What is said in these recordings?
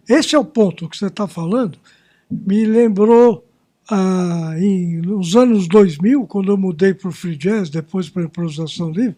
esse é o ponto que você está falando. Me lembrou nos anos 2000, quando eu mudei para o free jazz, depois para a improvisação livre,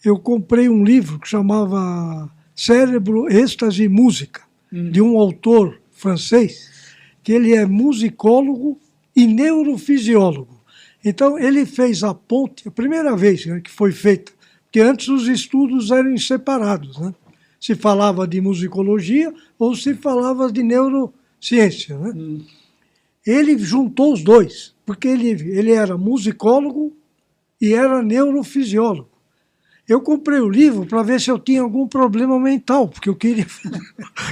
eu comprei um livro que chamava Cérebro, Êxtase e Música, de um autor francês, que ele é musicólogo e neurofisiólogo. Então, ele fez a ponte, a primeira vez, né, que foi feita, porque antes os estudos eram separados, né? Se falava de musicologia ou se falava de neurociência, né? Ele juntou os dois, porque ele era musicólogo e era neurofisiólogo. Eu comprei o livro para ver se eu tinha algum problema mental, porque eu queria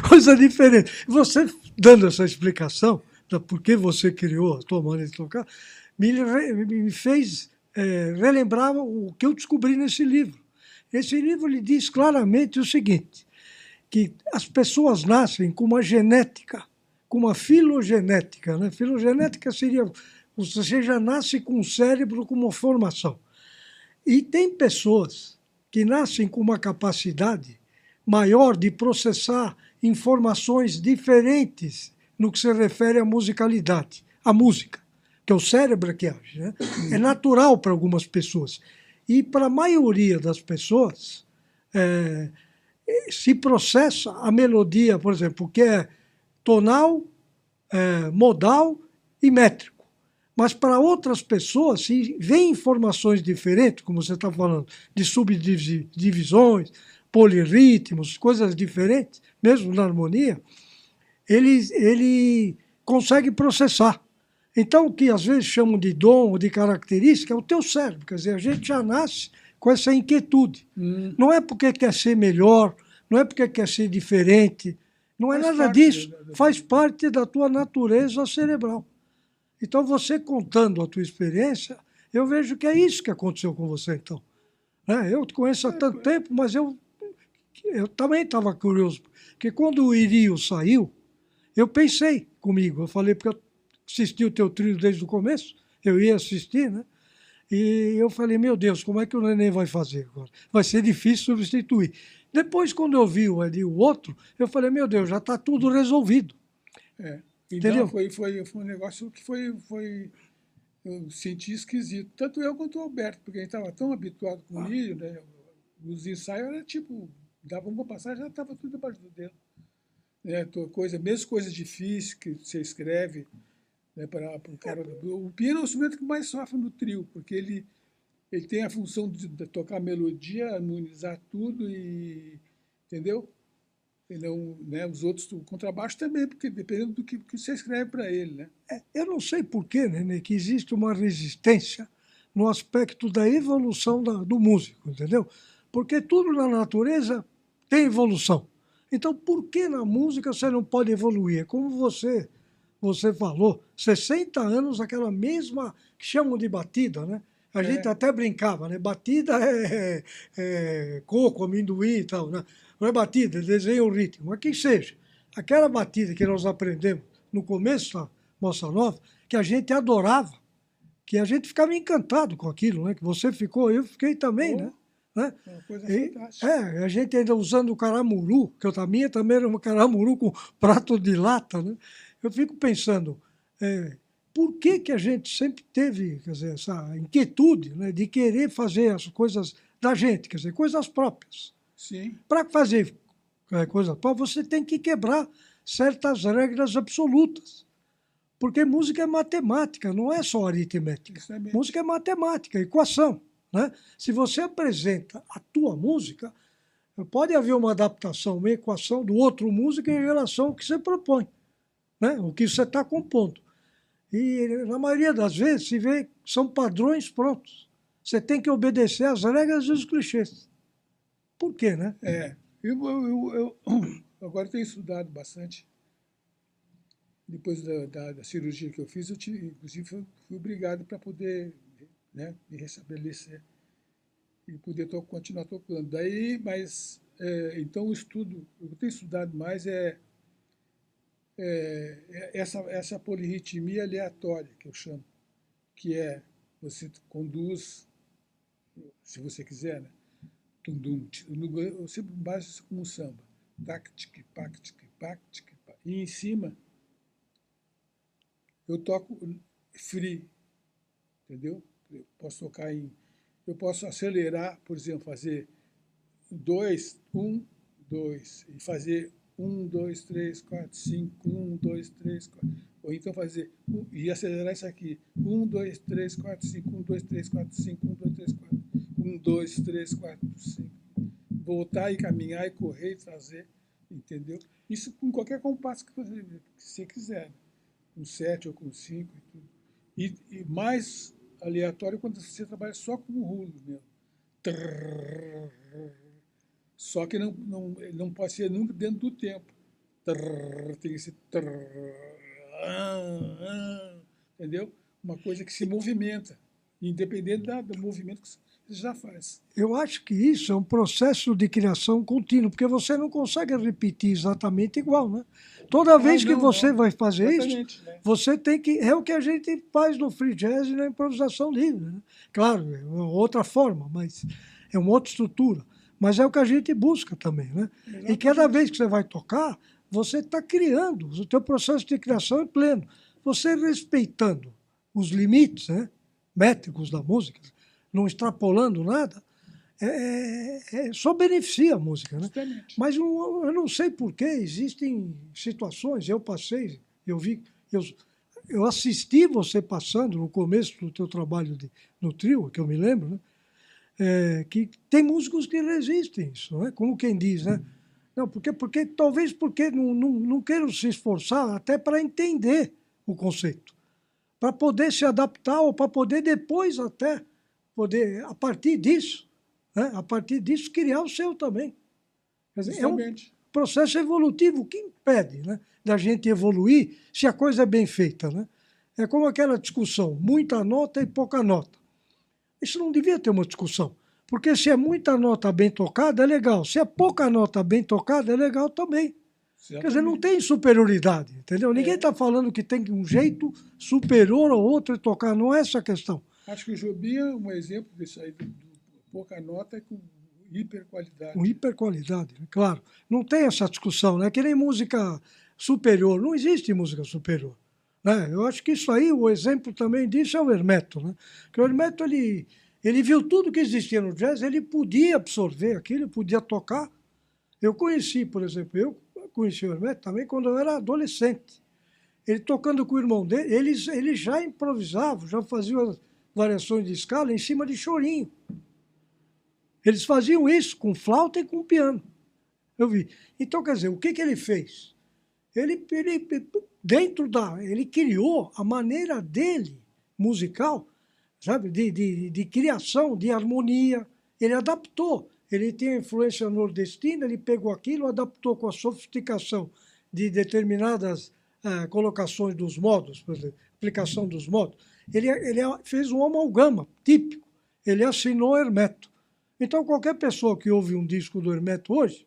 coisa diferente. Você, dando essa explicação da por que você criou a tua maneira de tocar, me fez relembrar o que eu descobri nesse livro. Esse livro ele diz claramente o seguinte, que as pessoas nascem com uma genética, com uma filogenética. Né? Filogenética seria, você já nasce com o cérebro com uma formação. E tem pessoas que nascem com uma capacidade maior de processar informações diferentes no que se refere à musicalidade, à música, que é o cérebro que age. Né? É natural para algumas pessoas. E para a maioria das pessoas, se processa a melodia, por exemplo, que é tonal, modal e métrico. Mas para outras pessoas, se vem informações diferentes, como você está falando, de subdivisões, polirritmos, coisas diferentes, mesmo na harmonia, ele consegue processar. Então, o que às vezes chamam de dom ou de característica é o teu cérebro. Quer dizer, a gente já nasce com essa inquietude. Não é porque quer ser melhor, não é porque quer ser diferente, não é nada disso. Faz parte da tua natureza cerebral. Então, você contando a tua experiência, eu vejo que é isso que aconteceu com você, então. Eu te conheço há tanto tempo, mas eu também estava curioso. Porque quando o Irio saiu, eu pensei comigo, eu falei, porque eu assisti o teu trio desde o começo, eu ia assistir, né? E eu falei, meu Deus, como é que o Neném vai fazer agora? Vai ser difícil substituir. Depois, quando eu vi o outro, eu falei, meu Deus, já está tudo resolvido. Então, foi um negócio que eu senti esquisito. Tanto eu quanto o Alberto, porque a gente estava tão habituado com o Lírio, né? Os ensaios era tipo, dava uma passagem, já estava tudo debaixo do dedo. Né? Mesmo coisas difíceis que você escreve, né, para o cara. O piano é o instrumento que mais sofre no trio, porque ele tem a função de tocar melodia, harmonizar tudo e. Entendeu? E não, né, os outros, o contrabaixo também, porque dependendo do que você escreve para ele. Né? Eu não sei por quê, né, que existe uma resistência no aspecto da evolução do músico, entendeu? Porque tudo na natureza tem evolução. Então, por que na música você não pode evoluir? É como você falou, 60 anos, aquela mesma que chamam de batida, né? A gente até brincava, né? Batida é coco, amendoim e tal, né? Não é batida, desenha o ritmo. Mas que seja, aquela batida que nós aprendemos no começo da Bossa Nova, que a gente adorava, que a gente ficava encantado com aquilo, né? Que você ficou, eu fiquei também, né? É uma coisa fantástica. A gente ainda usando o caramuru, que a minha também era um caramuru com prato de lata, né? Eu fico pensando, por que a gente sempre teve, quer dizer, essa inquietude, né, de querer fazer as coisas da gente, quer dizer, coisas próprias. Sim. Para fazer coisas próprias, você tem que quebrar certas regras absolutas. Porque música é matemática, não é só aritmética. Justamente. Música é matemática, equação. Né? Se você apresenta a tua música, pode haver uma adaptação, uma equação do outro músico em relação ao que você propõe, né? O que você está compondo. E, na maioria das vezes, se vê que são padrões prontos. Você tem que obedecer às regras e os clichês. Por quê, né? Eu agora tenho estudado bastante. Depois da cirurgia que eu fiz, inclusive fui obrigado para poder, né, me restabelecer e poder continuar tocando. Daí, mas, então o estudo, eu tenho estudado mais essa polirritmia aleatória, que eu chamo, que é, você conduz, se você quiser, né? Tundum, eu sempre baixo isso como samba. tac, tic, pac, tic, pac, tic, pac. E em cima eu toco free, entendeu? Eu posso tocar em... Eu posso acelerar, por exemplo, fazer 2, 1, 2, e fazer 1, 2, 3, 4, 5, 1, 2, 3, 4. Ou então fazer, e acelerar isso aqui, 1, 2, 3, 4, 5, 1, 2, 3, 4, 5, 1, 2, 3, 4, 1, 2, 3, 4, 5. Voltar e caminhar e correr e trazer, entendeu? Isso com qualquer compasso que você quiser, com 7 ou com 5 e tudo. E mais aleatório quando você trabalha só com o rulo mesmo. Só que não pode ser nunca dentro do tempo. Tem que ser... Entendeu? Uma coisa que se movimenta, independente do movimento que você já faz. Eu acho que isso é um processo de criação contínuo, porque você não consegue repetir exatamente igual, né? Toda vez que você vai fazer isso, né? você tem que... É o que a gente faz no free jazz e na improvisação livre, né? Claro, é uma outra forma, mas é uma outra estrutura. Mas é o que a gente busca também, né? Exatamente. E cada vez que você vai tocar, você está criando, o teu processo de criação é pleno. Você respeitando os limites, né, métricos da música, não extrapolando nada, só beneficia a música. Né? Mas eu não sei por que existem situações, eu passei, eu vi, eu assisti você passando no começo do teu trabalho no trio, que eu me lembro, né? Que tem músicos que resistem isso, não é? Como quem diz, né? Não, talvez porque não queiram se esforçar até para entender o conceito, para poder se adaptar ou para poder depois até poder, a partir disso, né? A partir disso, criar o seu também. Quer dizer, é um processo evolutivo que impede, né, da gente evoluir se a coisa é bem feita. Né? É como aquela discussão, muita nota e pouca nota. Isso não devia ter uma discussão, porque se é muita nota bem tocada, é legal. Se é pouca nota bem tocada, é legal também. Exatamente. Quer dizer, não tem superioridade, entendeu? Ninguém está falando que tem um jeito superior ao outro de tocar, não é essa a questão. Acho que o Jobim é um exemplo disso aí, do pouca nota com hiperqualidade. Com hiperqualidade, claro. Não tem essa discussão, né? Que nem música superior, não existe música superior. Né? Eu acho que isso aí, o exemplo também disso é o Hermeto. Né? Porque o Hermeto, ele viu tudo que existia no jazz, ele podia absorver aquilo, podia tocar. Eu conheci, por exemplo, eu conheci o Hermeto também quando eu era adolescente. Ele tocando com o irmão dele, eles já improvisavam, já faziam as variações de escala em cima de chorinho. Eles faziam isso com flauta e com piano. Eu vi. Então, quer dizer, o que ele fez? Ele criou a maneira dele, musical, sabe, de criação, de harmonia. Ele adaptou. Ele tinha influência nordestina, ele pegou aquilo, adaptou com a sofisticação de determinadas colocações dos modos, por exemplo, aplicação dos modos. Ele fez um amalgama típico. Ele assinou Hermeto. Então, qualquer pessoa que ouve um disco do Hermeto hoje,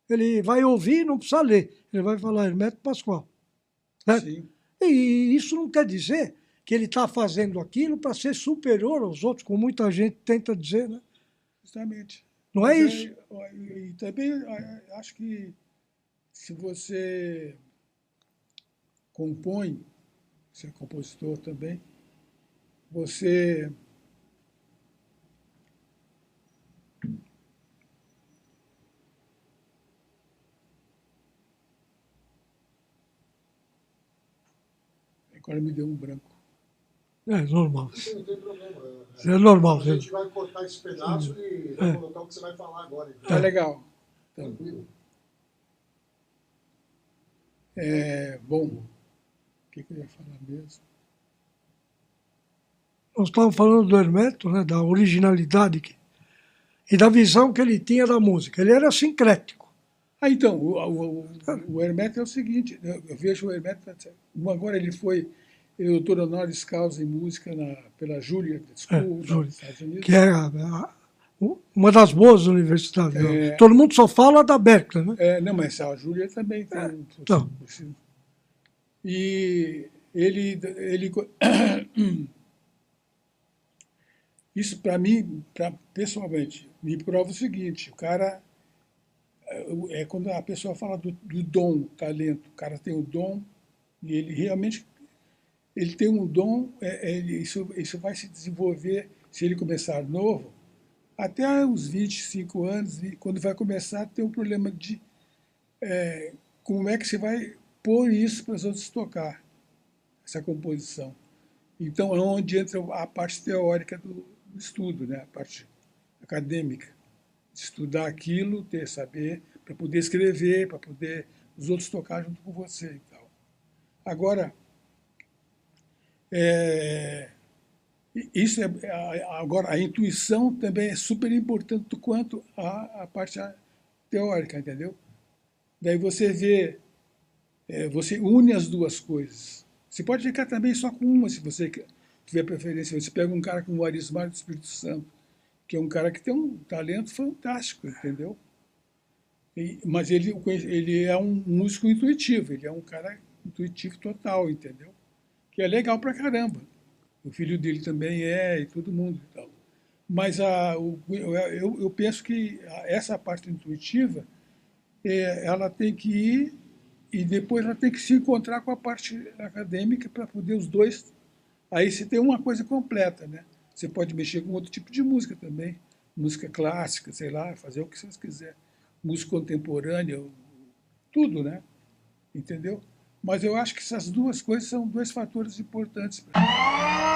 ele vai ouvir e não precisa ler. Ele vai falar Hermeto Pascoal. Né? Sim. E isso não quer dizer que ele está fazendo aquilo para ser superior aos outros, como muita gente tenta dizer. Né? Justamente. Não é isso. E também acho que se você compõe, você é compositor também, você... Agora me deu um branco. É normal. Não tem problema. É normal. A gente vai cortar esse pedaço e vai colocar o que você vai falar agora. Então. Tá legal. Tranquilo. Bom, o que eu ia falar mesmo? Nós estávamos falando do Hermeto, né, da originalidade e da visão que ele tinha da música. Ele era sincrético. Então, o Hermeto é o seguinte, eu vejo o Hermeto, agora ele é doutor honoris causa em música pela Juilliard School dos Estados Unidos. Que é uma das boas universidades. Todo mundo só fala da Berkeley, né? Não, mas a Juilliard também tem. Então. E ele isso para mim, pessoalmente, me prova o seguinte, o cara é quando a pessoa fala do dom, talento. O cara tem o dom e ele realmente ele tem um dom, isso vai se desenvolver se ele começar novo, até os 25 anos, e quando vai começar a ter um problema de como é que você vai pôr isso para os outros tocar, essa composição. Então, é onde entra a parte teórica do estudo, né? A parte acadêmica. Estudar aquilo, ter saber, para poder escrever, para poder os outros tocar junto com você e tal. Agora, agora a intuição também é super importante quanto a parte teórica, entendeu? Daí você vê, você une as duas coisas. Você pode ficar também só com uma, se você tiver preferência. Você pega um cara como o Arismar do Espírito Santo, que é um cara que tem um talento fantástico, entendeu? Mas ele é um músico intuitivo, ele é um cara intuitivo total, entendeu? Que é legal pra caramba. O filho dele também e todo mundo e tal. Mas eu penso que essa parte intuitiva, ela tem que ir e depois ela tem que se encontrar com a parte acadêmica para poder os dois. Aí você tem uma coisa completa, né? Você pode mexer com outro tipo de música também, música clássica, sei lá, fazer o que vocês quiserem, música contemporânea, tudo, né? Entendeu? Mas eu acho que essas duas coisas são dois fatores importantes para